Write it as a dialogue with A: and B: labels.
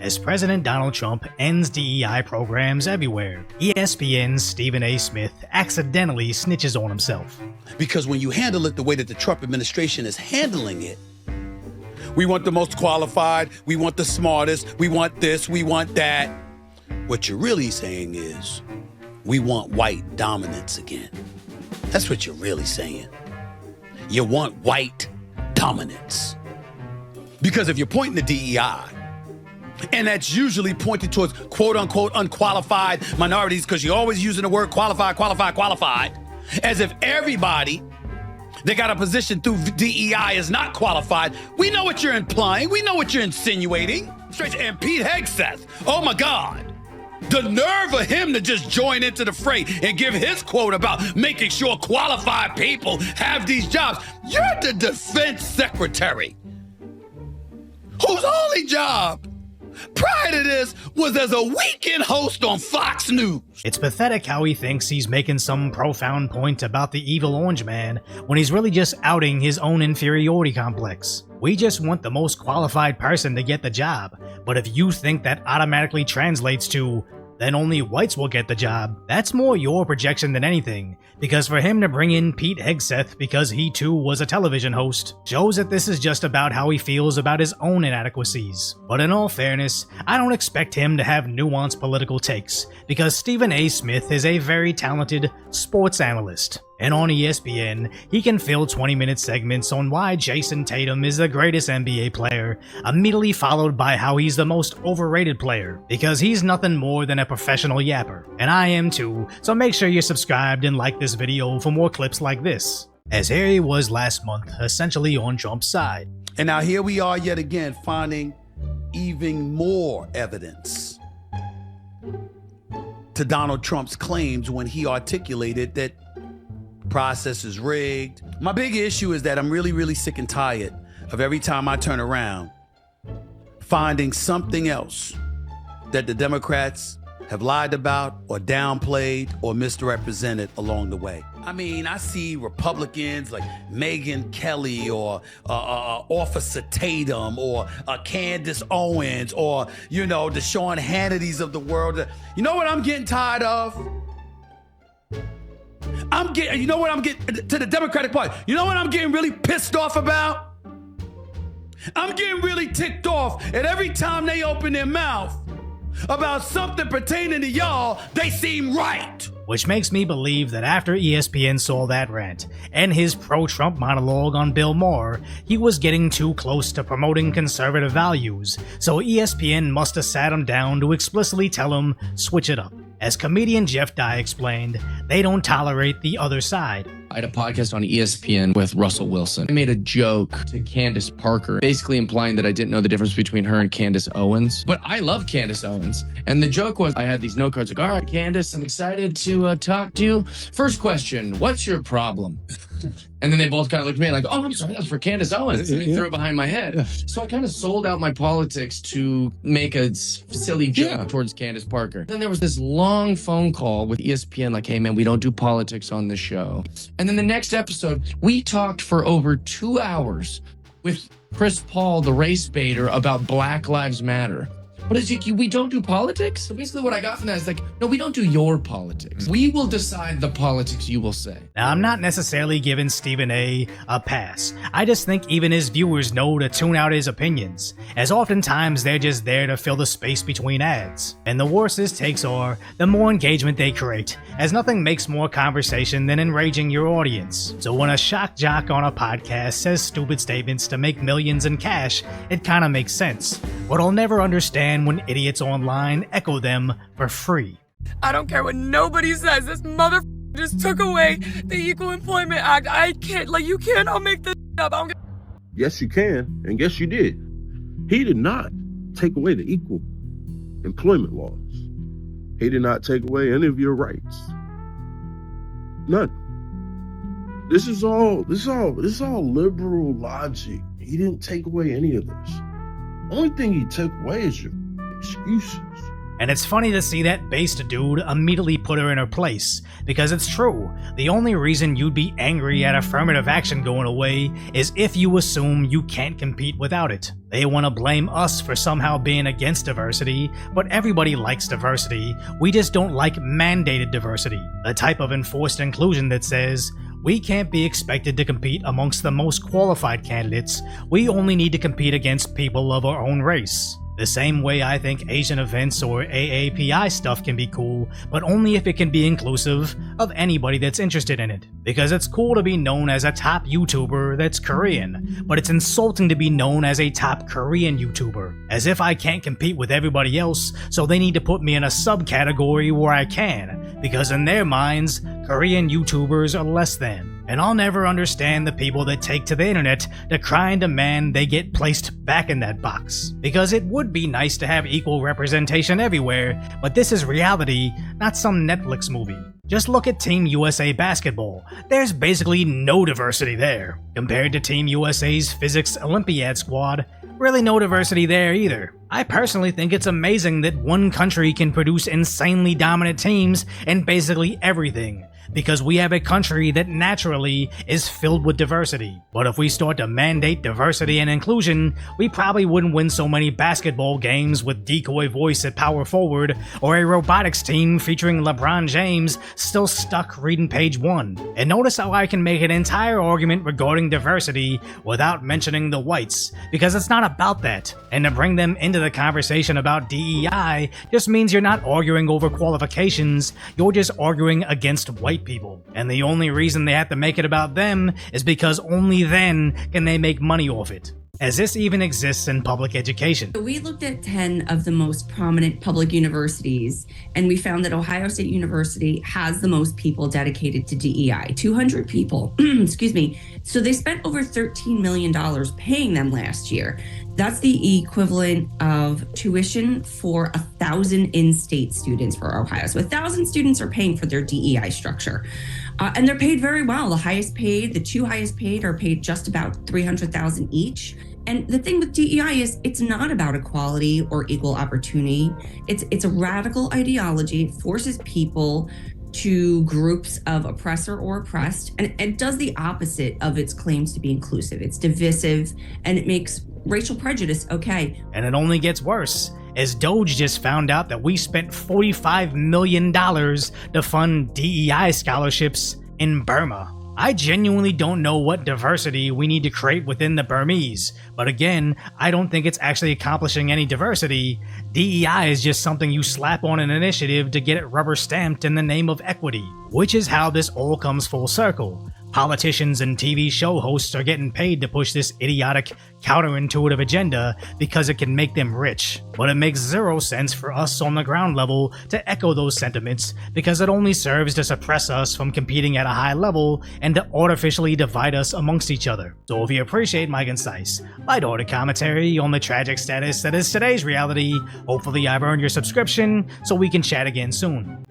A: as President Donald Trump ends DEI programs everywhere. ESPN's Stephen A. Smith accidentally snitches on himself.
B: Because when you handle it the way that the Trump administration is handling it, we want the most qualified, we want the smartest, we want this, we want that. What you're really saying is, we want white dominance again. That's what you're really saying. You want white dominance. Because if you're pointing to DEI, and that's usually pointed towards quote unquote unqualified minorities, because you're always using the word qualified, as if everybody that got a position through DEI is not qualified. We know what you're implying. We know what you're insinuating. And Pete Hegseth, oh my God. The nerve of him to just join into the fray and give his quote about making sure qualified people have these jobs. You're the defense secretary, whose only job prior to this was as a weekend host on Fox News.
A: It's pathetic how he thinks he's making some profound point about the evil orange man when he's really just outing his own inferiority complex. We just want the most qualified person to get the job, but if you think that automatically translates to then only whites will get the job, that's more your projection than anything, because for him to bring in Pete Hegseth because he too was a television host shows that this is just about how he feels about his own inadequacies. But in all fairness, I don't expect him to have nuanced political takes, because Stephen A. Smith is a very talented sports analyst. And on ESPN, he can fill 20-minute segments on why Jason Tatum is the greatest NBA player, immediately followed by how he's the most overrated player, because he's nothing more than a professional yapper. And I am too, so make sure you're subscribed and like this video for more clips like this. As here he was last month, essentially on Trump's side.
B: And now here we are yet again finding even more evidence to Donald Trump's claims when he articulated that process is rigged. My big issue is that I'm really sick and tired of every time I turn around finding something else that the Democrats have lied about or downplayed or misrepresented along the way. I mean, I see Republicans like Megyn Kelly or Officer Tatum or Candace Owens or, you know, the Sean Hannitys of the world. You know what I'm getting tired of? You know what I'm getting to the Democratic Party? You know what I'm getting really pissed off about? I'm getting really ticked off at every time they open their mouth about something pertaining to y'all, they seem right.
A: Which makes me believe that after ESPN saw that rant and his pro-Trump monologue on Bill Maher, he was getting too close to promoting conservative values, so ESPN must have sat him down to explicitly tell him, switch it up. As comedian Jeff Dye explained, they don't tolerate the other side.
C: I had a podcast on ESPN with Russell Wilson. I made a joke to Candace Parker, basically implying that I didn't know the difference between her and Candace Owens. But I love Candace Owens. And the joke was, I had these note cards like, all right, Candace, I'm excited to talk to you. First question, what's your problem? And then they both kind of looked at me like, oh, I'm sorry, that's for Candace Owens. And they threw it behind my head. So I kind of sold out my politics to make a silly joke towards Candace Parker. Then there was this long phone call with ESPN like, hey, man, we don't do politics on this show. And then the next episode, we talked for over 2 hours with Chris Paul, the race baiter, about Black Lives Matter. But it's like, we don't do politics? So basically what I got from that is like, no, we don't do your politics. We will decide the politics you will say.
A: Now, I'm not necessarily giving Stephen A. pass. I just think even his viewers know to tune out his opinions, as oftentimes they're just there to fill the space between ads. And the worse his takes are, the more engagement they create, as nothing makes more conversation than enraging your audience. So when a shock jock on a podcast says stupid statements to make millions in cash, it kinda makes sense. But I'll never understand when idiots online echo them for free.
D: I don't care what nobody says. This motherfucker just took away the Equal Employment Act. I can't, you cannot make this up. I don't get.
E: Yes, you can, and yes, you did. He did not take away the equal employment laws. He did not take away any of your rights. None. This is all liberal logic. He didn't take away any of this. Only thing he took away is your excuses.
A: And it's funny to see that based dude immediately put her in her place, because it's true, the only reason you'd be angry at affirmative action going away is if you assume you can't compete without it. They want to blame us for somehow being against diversity, but everybody likes diversity, we just don't like mandated diversity, the type of enforced inclusion that says, we can't be expected to compete amongst the most qualified candidates, we only need to compete against people of our own race. The same way I think Asian events or AAPI stuff can be cool, but only if it can be inclusive of anybody that's interested in it. Because it's cool to be known as a top YouTuber that's Korean, but it's insulting to be known as a top Korean YouTuber. As if I can't compete with everybody else, so they need to put me in a subcategory where I can, because in their minds, Korean YouTubers are less than. And I'll never understand the people that take to the internet to cry and demand they get placed back in that box. Because it would be nice to have equal representation everywhere, but this is reality, not some Netflix movie. Just look at Team USA basketball. There's basically no diversity there. Compared to Team USA's physics Olympiad squad, really no diversity there either. I personally think it's amazing that one country can produce insanely dominant teams in basically everything, because we have a country that naturally is filled with diversity. But if we start to mandate diversity and inclusion, we probably wouldn't win so many basketball games with Decoy voice at power forward, or a robotics team featuring LeBron James still stuck reading page 1. And notice how I can make an entire argument regarding diversity without mentioning the whites, because it's not about that. And to bring them into the conversation about DEI just means you're not arguing over qualifications, you're just arguing against white people. And the only reason they have to make it about them is because only then can they make money off it. As this even exists in public education.
F: We looked at 10 of the most prominent public universities, and we found that Ohio State University has the most people dedicated to DEI, 200 people, excuse me. So they spent over $13 million paying them last year. That's the equivalent of tuition for 1,000 in-state students for Ohio. So 1,000 students are paying for their DEI structure. And they're paid very well. The two highest paid are paid just about $300,000 each. And the thing with DEI is it's not about equality or equal opportunity. It's a radical ideology. It forces people to groups of oppressor or oppressed, and it does the opposite of its claims to be inclusive. It's divisive, and it makes racial prejudice okay.
A: And it only gets worse, as Doge just found out that we spent $45 million to fund DEI scholarships in Burma. I genuinely don't know what diversity we need to create within the Burmese, but again, I don't think it's actually accomplishing any diversity. DEI is just something you slap on an initiative to get it rubber stamped in the name of equity, which is how this all comes full circle. Politicians and TV show hosts are getting paid to push this idiotic, counterintuitive agenda because it can make them rich. But it makes zero sense for us on the ground level to echo those sentiments because it only serves to suppress us from competing at a high level and to artificially divide us amongst each other. So if you appreciate my concise, lighthearted commentary on the tragic status that is today's reality, hopefully I've earned your subscription so we can chat again soon.